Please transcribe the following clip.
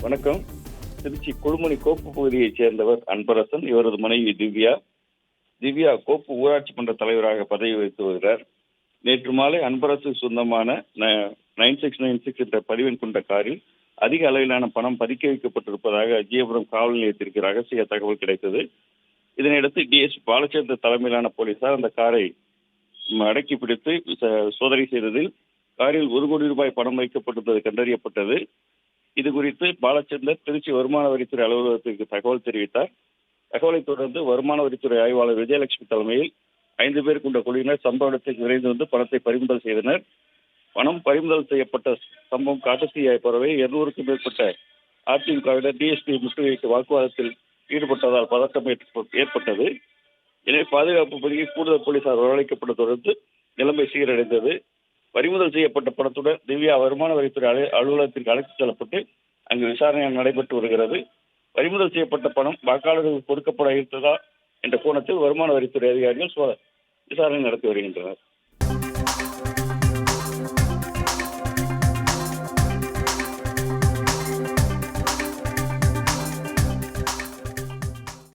வணக்கம். திருச்சி குழுமணி கோப்பு பகுதியைச் சேர்ந்தவர் அன்பரசன். இவரது மனைவி திவ்யா. திவ்யா கோப்பு ஊராட்சி மன்ற தலைவராக பதவி வகித்து வருகிறார். நேற்று மாலை அன்பரசுக்கு சொந்தமான 9696 என்ற பதிவெண் கொண்ட காரில் அதிக அளவிலான பணம் பதுக்கி வைக்கப்பட்டிருப்பதாக அஜியபுரம் காவல் நிலையத்திற்கு ரகசிய தகவல் கிடைத்தது. இதனையடுத்து டிஎஸ்பி பாலச்சந்திர தலைமையிலான போலீசார் அந்த காரை அடக்கி பிடித்து சோதனை செய்ததில் காரில் 1 கோடி ரூபாய் பணம் வைக்கப்பட்டிருப்பது கண்டறியப்பட்டது. இது குறித்து பாலச்சந்தர் திருச்சி வருமான வரித்துறை அலுவலகத்திற்கு தகவல் தெரிவித்தார். தகவலை தொடர்ந்து வருமான வரித்துறை ஆய்வாளர் விஜயலட்சுமி தலைமையில் 5 பேர் கொண்ட குழுவினர் சம்பவ இடத்துக்கு விரைந்து வந்து பணத்தை பறிமுதல் செய்தனர். பணம் பறிமுதல் செய்யப்பட்ட சம்பவம் காட்டுத்தீயை பரவி 200க்கும் மேற்பட்ட அதிமுகவினர் டிஎஸ்பி முற்றுகையிட்டு வாக்குவாதத்தில் ஈடுபட்டதால் பதட்டம் ஏற்பட்டது. எனவே பாதுகாப்பு பணியில் கூடுதல் போலீசார் வரவழைக்கப்பட்ட தொடர்ந்து நிலைமை சீரடைந்தது. பறிமுதல் செய்யப்பட்ட பணத்துடன் திவ்யா வருமான வரித்துறை அலுவலகத்திற்கு அழைத்துச் செல்லப்பட்டு அங்கு விசாரணை நடைபெற்று வருகிறது. பறிமுதல் செய்யப்பட்ட பணம் வாக்காளர்களுக்கு கொடுக்கப்பட இருந்ததா என்ற கோணத்தில் வருமான வரித்துறை அதிகாரிகள் விசாரணை நடத்தி வருகின்றனர்.